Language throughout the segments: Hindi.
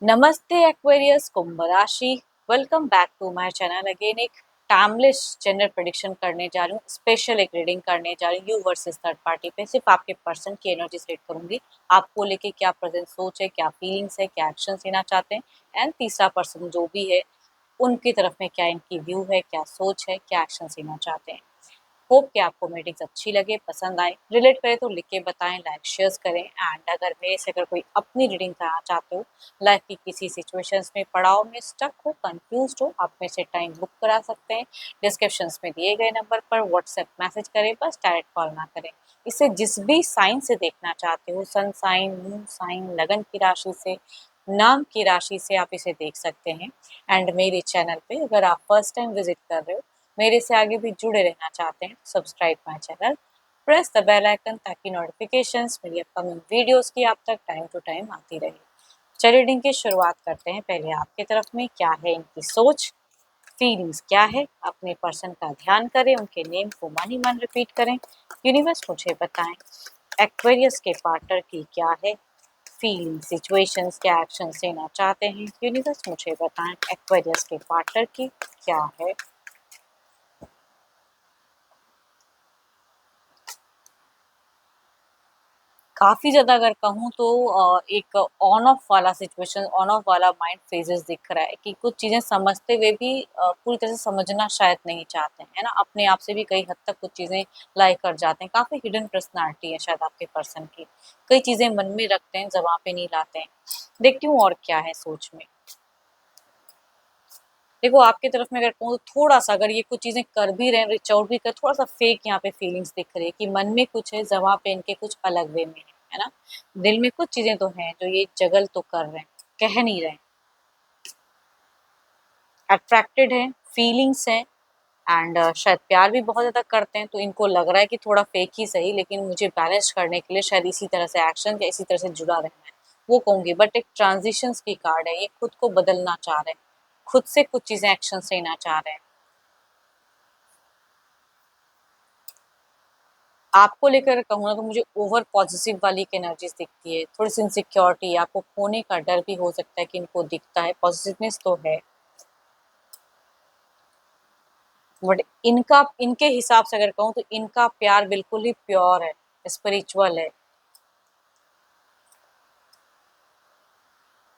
नमस्ते एक्वेरियस कुंभ राशि। Welcome back to my channel. Again एक टाइमलेस जेंडर प्रेडिक्शन करने जा रही हूँ। स्पेशल एक रीडिंग करने जा रही हूँ यू वर्सेस थर्ड पार्टी पे। सिर्फ आपके पर्सन की एनर्जी सेट करूंगी। आपको लेके क्या प्रेजेंट सोच है, क्या फीलिंग्स है, क्या एक्शन लेना चाहते हैं, एंड तीसरा पर्सन जो भी है उनकी तरफ में क्या इनकी व्यू है, क्या सोच है, क्या एक्शन लेना चाहते हैं। होप कि आपको मेरी रीडिंग्स अच्छी लगे, पसंद आए, रिलेट करे तो लिख के बताएं, लाइक शेयर करें। एंड अगर मेरे से अगर कोई अपनी रीडिंग कराना चाहते हो, लाइफ की किसी सिचुएशंस में, पड़ाव में स्टक हो, कंफ्यूज हो, आप में से टाइम बुक करा सकते हैं। डिस्क्रिप्शन में दिए गए नंबर पर व्हाट्सएप मैसेज करें, बस डायरेक्ट कॉल ना करें। इसे जिस भी साइन से देखना चाहते हो, सन साइन, मून साइन, लगन की राशि से, नाम की राशि से आप इसे देख सकते हैं। एंड मेरे चैनल पे अगर आप फर्स्ट टाइम विजिट कर रहे हो, मेरे से आगे भी जुड़े रहना चाहते हैं, subscribe my channel, press the bell icon ताकि नोटिफिकेशंस मेरी अपकमिंग वीडियोस की आप तक टाइम टू टाइम आती रहे। चलिए रीडिंग की शुरुआत करते हैं। पहले आपके तरफ में क्या है इनकी सोच, फीलिंग्स क्या है, अपने पर्सन का ध्यान करें, उनके नेम को मन ही मन रिपीट करें। यूनिवर्स मुझे बताएं एक्वेरियस के पार्टनर की क्या है फीलिंग, सिचुएशंस, क्या एक्शन लेना चाहते हैं। यूनिवर्स मुझे बताएं एक्वेरियस के पार्टनर की क्या है। काफ़ी ज़्यादा अगर कहूँ तो एक ऑन ऑफ वाला सिचुएशन, ऑन ऑफ वाला माइंड फेजेस दिख रहा है कि कुछ चीज़ें समझते हुए भी पूरी तरह से समझना शायद नहीं चाहते हैं, है ना? अपने आप से भी कई हद तक कुछ चीज़ें लाइक कर जाते हैं। काफ़ी हिडन पर्सनैलिटी है शायद आपके पर्सन की। कई चीज़ें मन में रखते हैं, ज़बां पे नहीं लाते हैं। देखती हूँ और क्या है सोच में। देखो आपकी तरफ में अगर कहूँ तो थोड़ा-सा अगर ये कुछ चीज़ें कर भी रहे हैं, रीच आउट भी कर, थोड़ा-सा फेक यहाँ पे फीलिंग्स दिख रही है कि मन में कुछ है, ज़बां पे इनके कुछ अलग वे में है ना? दिल में कुछ चीज़ें तो हैं जो ये जगल तो कर रहे हैं, कह नहीं रहे हैं। अट्रैक्टेड हैं, फीलिंग्स हैं एंड शायद प्यार भी बहुत ज़्यादा करते हैं, तो इनको लग रहा है कि थोड़ा फेक ही सही लेकिन मुझे बैलेंस करने के लिए शायद इसी तरह से एक्शन या इसी तरह से जुड़ा रहना है, वो कहूँगी। बट एक ट्रांज़िशंस की कार्ड है, ये खुद को बदलना चाह रहे हैं, खुद से कुछ चीज़ें एक्शंस लेना चाह रहे हैं। आपको लेकर कहूँ ना तो मुझे ओवर पॉजिटिव वाली एक एनर्जीज दिखती है, थोड़ी सी इनसिक्योरिटी, आपको खोने का डर भी हो सकता है कि इनको दिखता है, पॉजिटिवनेस तो है बट इनका, इनके हिसाब से अगर कहूँ तो इनका प्यार बिल्कुल ही प्योर है, स्पिरिचुअल है।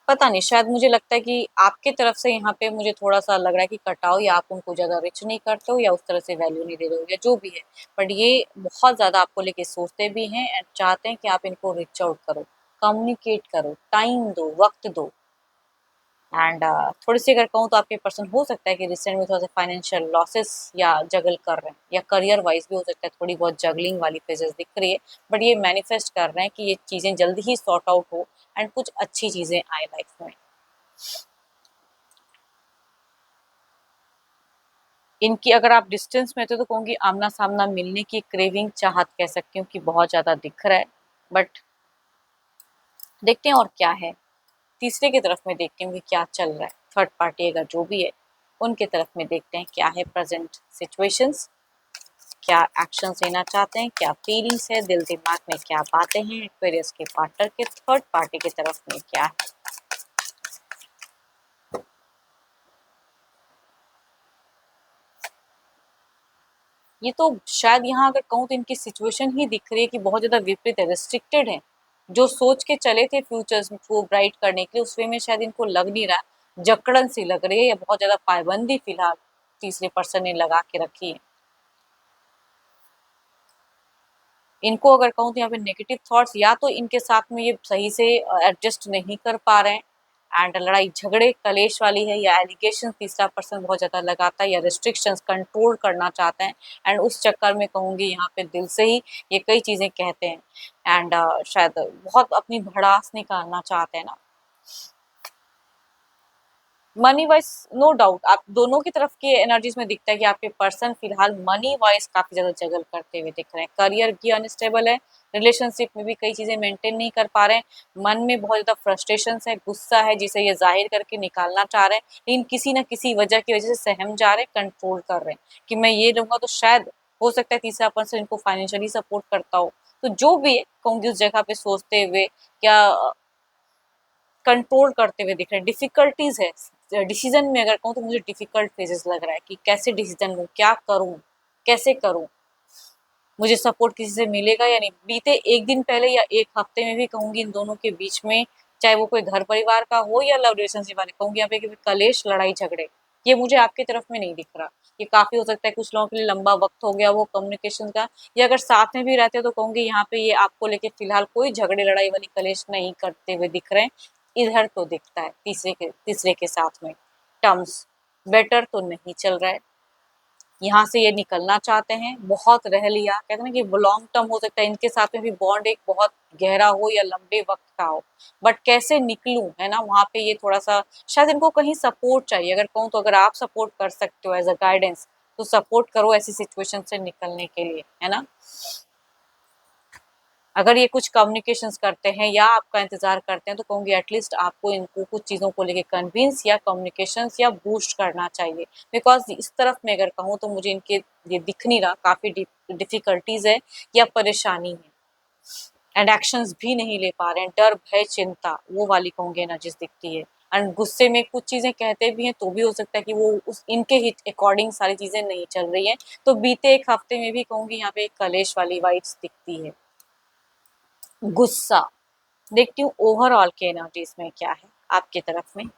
पता नहीं, शायद मुझे लगता है कि आपके तरफ से यहाँ पे मुझे थोड़ा सा लग रहा है कि कटाव, या आप उनको ज़्यादा रिच नहीं करते हो या उस तरह से वैल्यू नहीं दे रहे हो या जो भी है, बट ये बहुत ज़्यादा आपको लेके सोचते भी हैं एंड चाहते हैं कि आप इनको रिच आउट करो, कम्युनिकेट करो, टाइम दो, वक्त दो। एंड थोड़ी सी अगर कहूँ तो आपके पर्सन हो सकता है कि रिसेंट में थोड़ा सा फाइनेंशियल लॉसेस या जगल कर रहे हैं, या करियर वाइज भी हो सकता है थोड़ी बहुत जगलिंग वाली फेजेस दिख रही है। बट ये मैनिफेस्ट कर रहे हैं कि ये चीज़ें जल्दी ही सॉर्ट आउट हो एंड कुछ अच्छी चीज़ें आए लाइफ में। इनकी अगर आप डिस्टेंस में थे तो कहूँगी आमना सामना मिलने की क्रेविंग, चाहत कह सकती हूँ कि बहुत ज़्यादा दिख रहा है। बट देखते हैं और क्या है। तीसरे की तरफ में देखती हूँ कि क्या चल रहा है, थर्ड पार्टी अगर जो भी है उनके तरफ में देखते हैं क्या है प्रेजेंट सिचुएशंस, क्या एक्शन लेना चाहते हैं, क्या फीलिंग्स है, दिल दिमाग में क्या बातें हैं एक्वेरियस के पार्टनर के थर्ड पार्टी की तरफ में क्या है। ये तो शायद यहाँ अगर कहूँ तो इनकी सिचुएशन ही दिख रही है कि बहुत ज़्यादा विपरीत है, रिस्ट्रिक्टेड है। जो सोच के चले थे फ्यूचर्स को ब्राइट करने के लिए, उस वे में शायद इनको लग नहीं रहा, जकड़न सी लग रही है या बहुत ज़्यादा पाबंदी फिलहाल तीसरे पर्सन ने लगा के रखी है। इनको अगर कहूँ तो यहाँ पे नेगेटिव थॉट्स, या तो इनके साथ में ये सही से एडजस्ट नहीं कर पा रहे हैं एंड लड़ाई झगड़े कलेश वाली है, या एलिगेशन तीसरा पर्सन बहुत ज़्यादा लगाता है, या रिस्ट्रिक्शंस कंट्रोल करना चाहते हैं एंड उस चक्कर में कहूँगी यहाँ पे दिल से ही ये कई चीज़ें कहते हैं एंड शायद बहुत अपनी भड़ास निकालना चाहते हैं ना। मनी वाइज नो डाउट आप दोनों की तरफ की एनर्जीज में दिखता है कि आपके पर्सन फिलहाल मनी वाइज काफी ज्यादा जगल करते हुए दिख रहे हैं, करियर भी अनस्टेबल है, रिलेशनशिप में भी कई चीजें मेंटेन नहीं कर पा रहे हैं, मन में बहुत ज्यादा फ्रस्ट्रेशन है, गुस्सा है जिसे ये जाहिर करके निकालना चाह रहे हैं, लेकिन किसी ना किसी वजह की वजह से सहम जा रहे हैं, कंट्रोल कर रहे हैं कि मैं ये लूंगा तो शायद हो सकता है तीसरा पर्सन इनको फाइनेंशियली सपोर्ट करता हो। तो जो भी है कहूंगी उस जगह पे सोचते हुए क्या कंट्रोल करते हुए दिख रहे हैं। डिफिकल्टीज है डिसीजन में, अगर कहूँ तो मुझे डिफिकल्ट फेजेस लग रहा है कि कैसे डिसीजन लूँ, क्या करूँ, कैसे करूँ, मुझे सपोर्ट किसी से मिलेगा या नहीं। बीते एक दिन पहले या एक हफ्ते में भी कहूंगी इन दोनों के बीच में, चाहे वो कोई घर परिवार का हो या लव रिलेशनशिप वाले, कहूंगी यहाँ पे कि कलेश, लड़ाई झगड़े, ये मुझे आपकी तरफ में नहीं दिख रहा। ये काफी हो सकता है कुछ लोगों के लिए लंबा वक्त हो गया वो कम्युनिकेशन का, या अगर साथ में भी रहते हो तो कहूंगी यहाँ पे ये आपको लेके फिलहाल कोई झगड़े लड़ाई वाली कलेश नहीं करते हुए दिख रहे हैं। इधर तो दिखता है तीसरे के साथ में टर्म्स बेटर तो नहीं चल रहा है। यहाँ से ये निकलना चाहते हैं, बहुत रह लिया, कहते हैं ना कि लॉन्ग टर्म हो सकता है इनके साथ में भी बॉन्ड एक बहुत गहरा हो या लंबे वक्त का हो, बट कैसे निकलूं, है ना, वहां पे ये थोड़ा सा शायद इनको कहीं सपोर्ट चाहिए। अगर कहूँ तो अगर आप सपोर्ट कर सकते हो एज अ गाइडेंस तो सपोर्ट करो ऐसी सिचुएशन से निकलने के लिए, है ना। अगर ये कुछ कम्युनिकेशंस करते हैं या आपका इंतजार करते हैं तो कहूँगी एटलीस्ट आपको इनको कुछ चीज़ों को लेके कन्विंस या कम्युनिकेशंस या बूस्ट करना चाहिए। बिकॉज इस तरफ में अगर कहूँ तो मुझे इनके ये दिख नहीं रहा, काफ़ी डिफिकल्टीज है या परेशानी है, एंड एक्शंस भी नहीं ले पा रहे हैं। डर भय चिंता वो वाली कहूँगी एनर्जीज दिखती है। एंड गुस्से में कुछ चीज़ें कहते भी हैं तो भी हो सकता है कि वो उस इनके ही अकॉर्डिंग सारी चीज़ें नहीं चल रही हैं। तो बीते एक हफ्ते में भी कहूँगी यहाँ पे एक कलेश वाली वाइब्स दिखती है। गुस्सा, देखती हूँ ओवरऑल की एनर्जीज में क्या है आपकी तरफ में।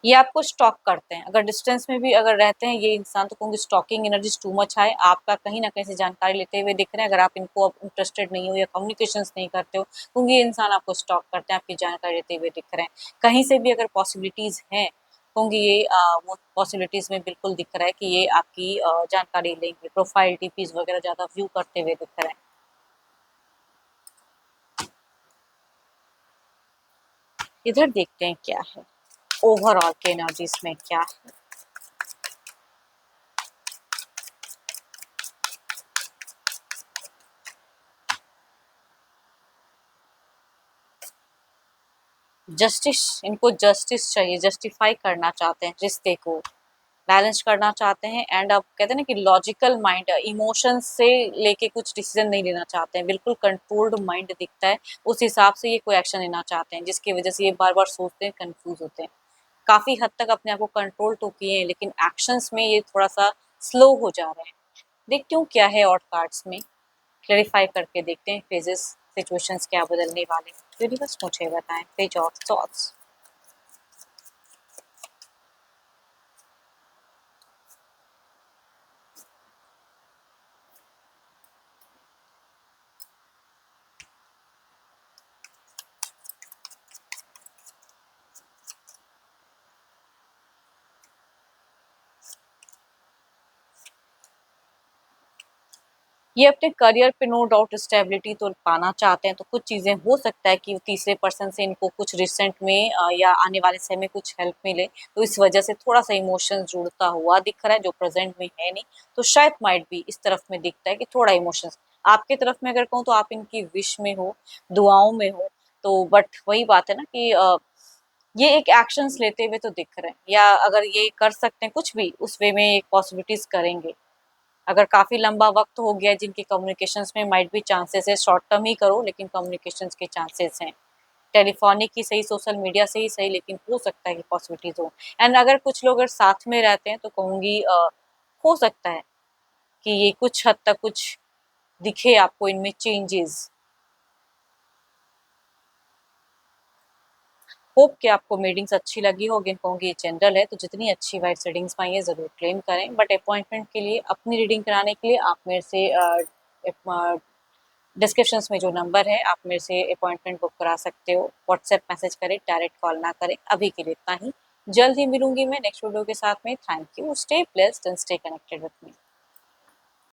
ये आपको स्टॉक करते हैं, अगर डिस्टेंस में भी अगर रहते हैं ये इंसान तो कहूँगी स्टॉकिंग एनर्जीज टू मच है, आपका कहीं ना कहीं से जानकारी लेते हुए दिख रहे हैं। अगर आप इनको अब इंटरेस्टेड नहीं हो या कम्युनिकेशंस नहीं करते हो क्योंकि ये इंसान आपको स्टॉक करते हैं, आपकी जानकारी लेते हुए दिख रहे हैं। कहीं से भी अगर पॉसिबिलिटीज हैं कहूँगी ये वो पॉसिबिलिटीज में बिल्कुल दिख रहा है कि ये आपकी जानकारी लेंगे, प्रोफाइल टीपीज वगैरह ज्यादा व्यू करते हुए दिख रहे हैं। इधर देखते हैं क्या है ओवरऑल के एनर्जीज में क्या है। जस्टिस, इनको जस्टिस चाहिए, जस्टिफाई करना चाहते हैं रिश्ते को, बैलेंस करना चाहते हैं। एंड अब कहते हैं ना कि लॉजिकल माइंड, इमोशन से लेके कुछ डिसीजन नहीं लेना चाहते हैं, बिल्कुल कंट्रोल्ड माइंड दिखता है। उस हिसाब से ये कोई एक्शन लेना चाहते हैं जिसकी वजह से ये बार बार सोचते हैं, कंफ्यूज होते हैं। काफी हद तक अपने आप को कंट्रोल तो किए हैं लेकिन एक्शंस में ये थोड़ा सा स्लो हो जा रहे हैं। देखती हूँ क्या है और कार्ड्स में, क्लेरिफाई करके देखते हैं फेजेस सिचुएशंस क्या बदलने वाले। यूनिवर्स मुझे बताएं पेज ऑफ थॉट्स। ये अपने करियर पे नो डाउट स्टेबिलिटी तो पाना चाहते हैं, तो कुछ चीज़ें हो सकता है कि तीसरे पर्सन से इनको कुछ रिसेंट में या आने वाले समय में कुछ हेल्प मिले, तो इस वजह से थोड़ा सा इमोशन जुड़ता हुआ दिख रहा है जो प्रेजेंट में है नहीं। तो शायद माइट भी इस तरफ में दिखता है कि थोड़ा इमोशंस आपके तरफ में अगर कहूँ तो आप इनकी विश में हो, दुआओं में हो। तो बट वही बात है ना कि ये एक एक्शंस लेते हुए तो दिख रहे हैं, या अगर ये कर सकते हैं कुछ भी उस वे में एक पॉसिबिलिटीज करेंगे। अगर काफ़ी लंबा वक्त हो गया जिनके कम्युनिकेशंस में माइट भी चांसेस है, शॉर्ट टर्म ही करो लेकिन कम्युनिकेशंस के चांसेस हैं। टेलीफोनिक ही सही, सोशल मीडिया से ही सही, लेकिन हो सकता है कि पॉसिबिलिटीज हो। एंड अगर कुछ लोग अगर साथ में रहते हैं तो कहूँगी हो सकता है कि ये कुछ हद तक कुछ दिखे आपको इनमें चेंजेस। होप कि आपको मीटिंग्स अच्छी लगी होगी। कहूँगी ये जनरल है तो जितनी अच्छी वाइट रीडिंग्स पाई है ज़रूर क्लेम करें, बट अपॉइंटमेंट के लिए अपनी रीडिंग कराने के लिए आप मेरे से डिस्क्रिप्शंस में जो नंबर है आप मेरे से अपॉइंटमेंट बुक करा सकते हो। व्हाट्सएप मैसेज करें, डायरेक्ट कॉल ना करें। अभी के लिए इतना ही, जल्द ही मिलूंगी मैं नेक्स्ट वीडियो के साथ में। Thank you, stay blessed and stay connected with me.